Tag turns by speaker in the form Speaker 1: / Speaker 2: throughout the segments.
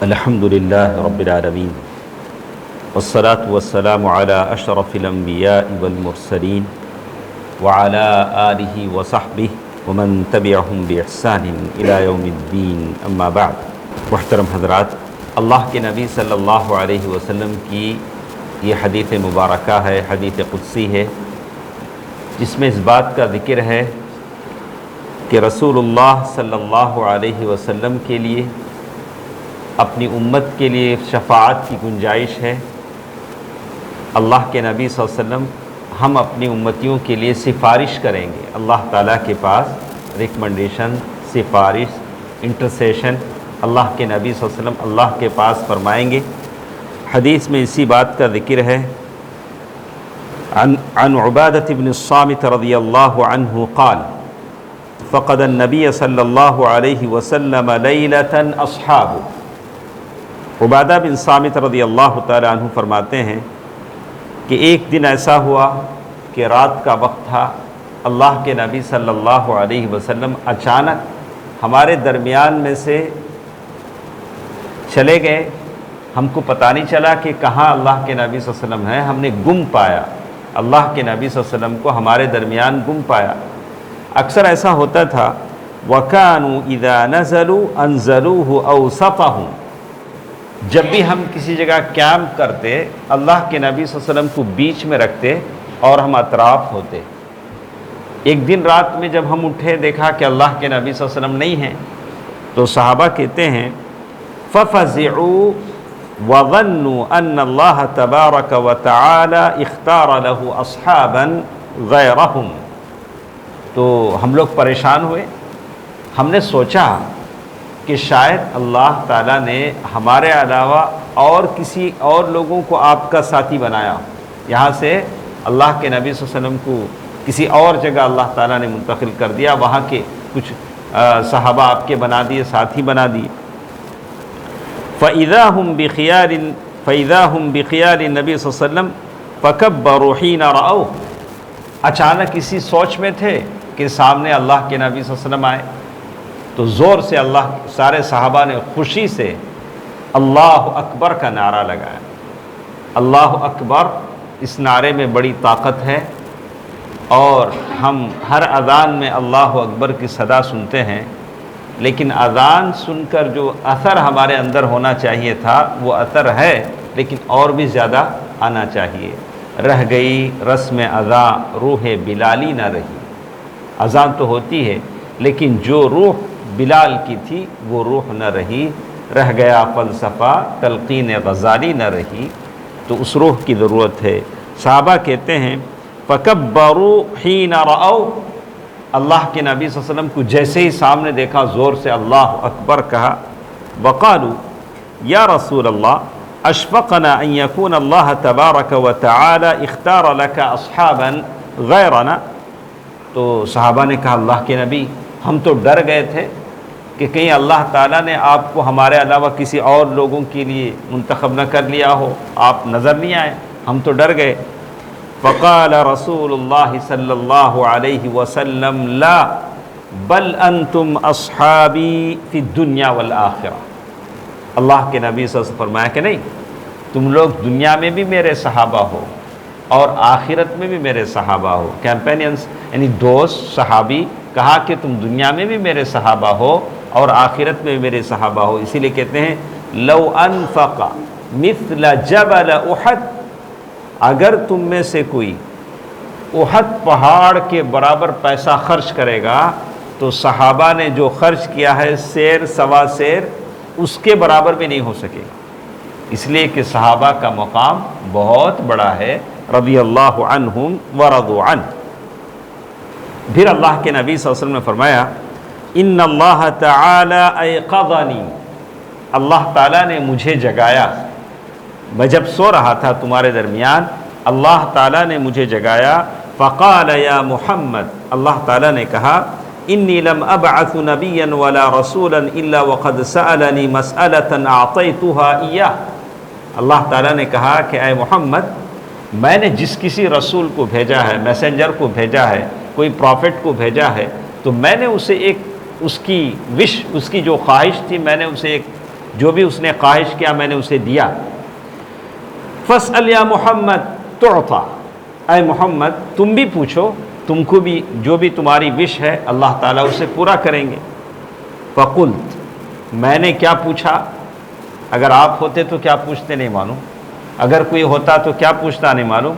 Speaker 1: الحمد للہ رب العالمین والصلاة والسلام علی اشرف الانبیاء والمرسلین وعلی آلہ وصحبہ ومن تبعہم باحسان الی یوم الدین اما بعد۔ محترم حضرات، اللہ کے نبی صلی اللہ علیہ وسلم کی یہ حدیث مبارکہ ہے، حدیث قدسی ہے، جس میں اس بات کا ذکر ہے کہ رسول اللہ صلی اللہ علیہ وسلم کے لیے اپنی امت کے لیے شفاعت کی گنجائش ہے۔ اللہ کے نبی صلی اللہ علیہ وسلم ہم اپنی امتیوں کے لیے سفارش کریں گے اللہ تعالیٰ کے پاس، ریکمنڈیشن، سفارش، انٹرسیشن اللہ کے نبی صلی اللہ علیہ وسلم اللہ کے پاس فرمائیں گے۔ حدیث میں اسی بات کا ذکر ہے۔ عن عبادة بن الصامت رضی اللہ عنہ قال فقد النبی صلی اللہ علیہ وسلم لیلة اصحابہ۔ عبادہ بن صامت رضی اللہ تعالی عنہ فرماتے ہیں کہ ایک دن ایسا ہوا کہ رات کا وقت تھا، اللہ کے نبی صلی اللہ علیہ وسلم اچانک ہمارے درمیان میں سے چلے گئے۔ ہم کو پتہ نہیں چلا کہ کہاں اللہ کے نبی صلی اللہ علیہ وسلم ہیں، ہم نے گم پایا، اللہ کے نبی صلی اللہ علیہ وسلم کو ہمارے درمیان گم پایا۔ اکثر ایسا ہوتا تھا وَكَانُوا إِذَا نَزَلُوا أَنزَلُوهُ أَوْسَطَهُمْ، جب بھی ہم کسی جگہ کیمپ کرتے اللہ کے نبی صلی اللہ علیہ وسلم کو بیچ میں رکھتے اور ہم اطراف ہوتے۔ ایک دن رات میں جب ہم اٹھے دیکھا کہ اللہ کے نبی صلی اللہ علیہ وسلم نہیں ہیں، تو صحابہ کہتے ہیں فَفَزِعُوا وَظَنُّوا أَنَّ اللَّهَ تَبَارَكَ وَتَعَالَى اخْتَارَ لَهُ أَصْحَابًا غَيْرَهُمْ، تو ہم لوگ پریشان ہوئے۔ ہم نے سوچا کہ شاید اللہ تعالیٰ نے ہمارے علاوہ اور کسی اور لوگوں کو آپ کا ساتھی بنایا، یہاں سے اللہ کے نبی صلی اللہ علیہ وسلم کو کسی اور جگہ اللہ تعالیٰ نے منتقل کر دیا، وہاں کے کچھ صحابہ آپ کے بنا دیے، ساتھی بنا دیے۔ فَإِذَا هُمْ بِخِيَارِ النَّبِي صلی اللہ علیہ وسلم فَكَبَّرُوا حِينَ رَأَوْهُ، اچانک اسی سوچ میں تھے کہ سامنے اللہ کے نبی صلی اللہ علیہ وسلم آئے، تو زور سے سارے صحابہ نے خوشی سے اللہ اکبر کا نعرہ لگایا۔ اللہ اکبر، اس نعرے میں بڑی طاقت ہے، اور ہم ہر اذان میں اللہ اکبر کی صدا سنتے ہیں، لیکن اذان سن کر جو اثر ہمارے اندر ہونا چاہیے تھا وہ اثر ہے، لیکن اور بھی زیادہ آنا چاہیے۔ رہ گئی رسم اذان روح بلالی نہ رہی۔ اذان تو ہوتی ہے لیکن جو روح بلال کی تھی وہ روح نہ رہی، رہ گیا فلسفہ تلقین غزالی نہ رہی، تو اس روح کی ضرورت ہے۔ صحابہ کہتے ہیں فَكَبَّرُوا حِينَ رَأَوْا، اللہ کے نبی صلی اللہ علیہ وسلم کو جیسے ہی سامنے دیکھا زور سے اللہ اکبر کہا۔ وَقَالُوا يَا رَسُولَ اللَّهِ أَشْفَقْنَا أَن يَكُونَ اللَّهَ تَبَارَكَ وَتَعَالَى اخْتَارَ لَكَ أَصْحَابًا غَيْرَنَا، تو صحابہ نے کہا اللہ کے نبی ہم تو ڈر گئے تھے کہ کہیں اللہ تعالیٰ نے آپ کو ہمارے علاوہ کسی اور لوگوں کے لیے منتخب نہ کر لیا ہو، آپ نظر نہیں آئے، ہم تو ڈر گئے۔ فقال رسول اللہ صلی اللہ علیہ وسلم لا بل انتم اصحابی فی الدنیا والآخرہ، اللہ کے نبی صلی اللہ علیہ وسلم فرمایا کہ نہیں، تم لوگ دنیا میں بھی میرے صحابہ ہو اور آخرت میں بھی میرے صحابہ ہو، کیمپینینس یعنی دوست، صحابی، کہا کہ تم دنیا میں بھی میرے صحابہ ہو اور آخرت میں بھی میرے صحابہ ہو۔ اسی لیے کہتے ہیں لو انفق مثل جبل احد، اگر تم میں سے کوئی احد پہاڑ کے برابر پیسہ خرچ کرے گا تو صحابہ نے جو خرچ کیا ہے سیر سوا سیر اس کے برابر بھی نہیں ہو سکے گا، اس لیے کہ صحابہ کا مقام بہت بڑا ہے، رضی اللہ عنہم ورضوا عنہ۔ پھر اللہ کے نبی صلی اللہ علیہ وسلم نے فرمایا ان اللہ تعالی ایقظنی، اللہ تعالیٰ نے مجھے جگایا، میں جب سو رہا تھا تمہارے درمیان اللہ تعالیٰ نے مجھے جگایا۔ فقال یا محمد، اللہ تعالیٰ نے کہا انی لم ابعث نبیا ولا رسولا الا وقد سألنی مسألة اعطیتها ایاہ، اللہ تعالیٰ نے کہا کہ اے محمد، میں نے جس کسی رسول کو بھیجا ہے، میسنجر کو بھیجا ہے، کوئی پروفٹ کو بھیجا ہے، تو میں نے اسے ایک اس کی وش، اس کی جو خواہش تھی، میں نے اسے ایک جو بھی اس نے خواہش کیا میں نے اسے دیا۔ فاسأل یا محمد تعطا، اے محمد تم بھی پوچھو، تم کو بھی جو بھی تمہاری وش ہے اللہ تعالیٰ اسے پورا کریں گے۔ فقلت، میں نے کیا پوچھا؟ اگر آپ ہوتے تو کیا پوچھتے نہیں معلوم، اگر کوئی ہوتا تو کیا پوچھتا نہیں معلوم۔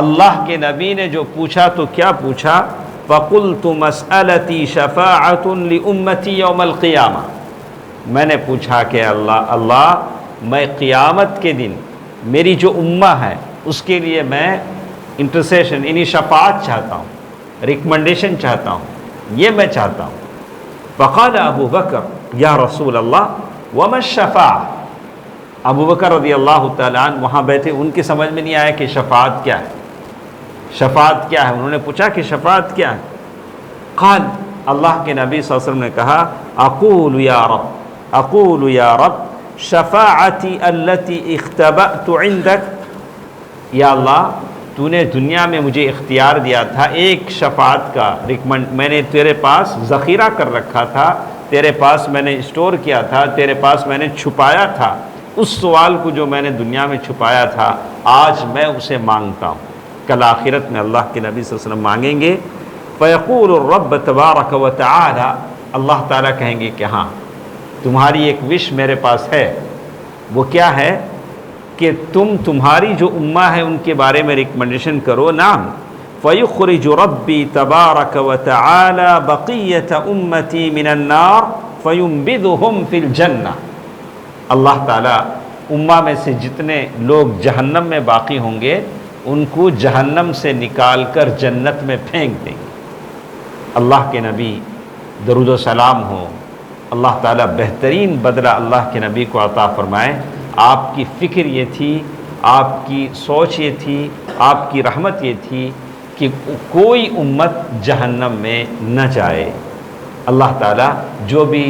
Speaker 1: اللہ کے نبی نے جو پوچھا تو کیا پوچھا؟ فقلت مسألتی شفاعۃ لأمتی یوم القیامہ، میں نے پوچھا کہ اللہ میں قیامت کے دن میری جو امہ ہے اس کے لیے میں انٹرسیشن یعنی شفاعت چاہتا ہوں، ریکمنڈیشن چاہتا ہوں، یہ میں چاہتا ہوں۔ فقال ابو بکر یا رسول اللہ وما الشفاعہ، ابو بکر رضی اللہ تعالیٰ عنہ وہاں بیٹھے، ان کی سمجھ میں نہیں آیا کہ شفاعت کیا ہے، شفاعت کیا ہے، انہوں نے پوچھا کہ شفاعت کیا ہے؟ قال، اللہ کے نبی صلی اللہ علیہ وسلم نے کہا اقول یا رب شفاعتی التی اختبأت عندک، یا اللہ تو نے دنیا میں مجھے اختیار دیا تھا ایک شفاعت کا، میں نے تیرے پاس ذخیرہ کر رکھا تھا، تیرے پاس میں نے اسٹور کیا تھا، تیرے پاس میں نے چھپایا تھا، اس سوال کو جو میں نے دنیا میں چھپایا تھا آج میں اسے مانگتا ہوں۔ کل آخرت میں اللہ کے نبی صلی اللہ علیہ وسلم مانگیں گے، فیقول الرب تبارک و تعالی، اللہ تعالیٰ کہیں گے کہ ہاں تمہاری ایک وش میرے پاس ہے، وہ کیا ہے کہ تمہاری جو امہ ہے ان کے بارے میں ریکمنڈیشن کرو۔ نام فیخرج ربی تبارک و تعالی بقیت امتی من النار فینبذہم فی الجنہ، اللہ تعالیٰ امہ میں سے جتنے لوگ جہنم میں باقی ہوں گے ان کو جہنم سے نکال کر جنت میں پھینک دیں گے۔ اللہ کے نبی درود و سلام ہو، اللہ تعالیٰ بہترین بدلہ اللہ کے نبی کو عطا فرمائے۔ آپ کی فکر یہ تھی، آپ کی سوچ یہ تھی، آپ کی رحمت یہ تھی کہ کوئی امت جہنم میں نہ جائے۔ اللہ تعالیٰ جو بھی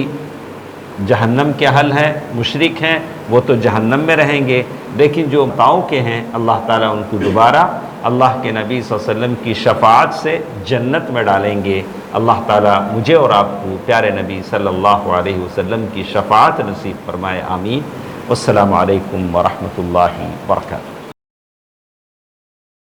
Speaker 1: جہنم کے اہل ہیں، مشرک ہیں، وہ تو جہنم میں رہیں گے، لیکن جو تاؤں کے ہیں اللہ تعالیٰ ان کو دوبارہ اللہ کے نبی صلی اللہ علیہ وسلم کی شفاعت سے جنت میں ڈالیں گے۔ اللہ تعالیٰ مجھے اور آپ کو پیارے نبی صلی اللہ علیہ وسلم کی شفاعت نصیب فرمائے، آمین۔ والسلام علیکم ورحمۃ اللہ وبرکاتہ۔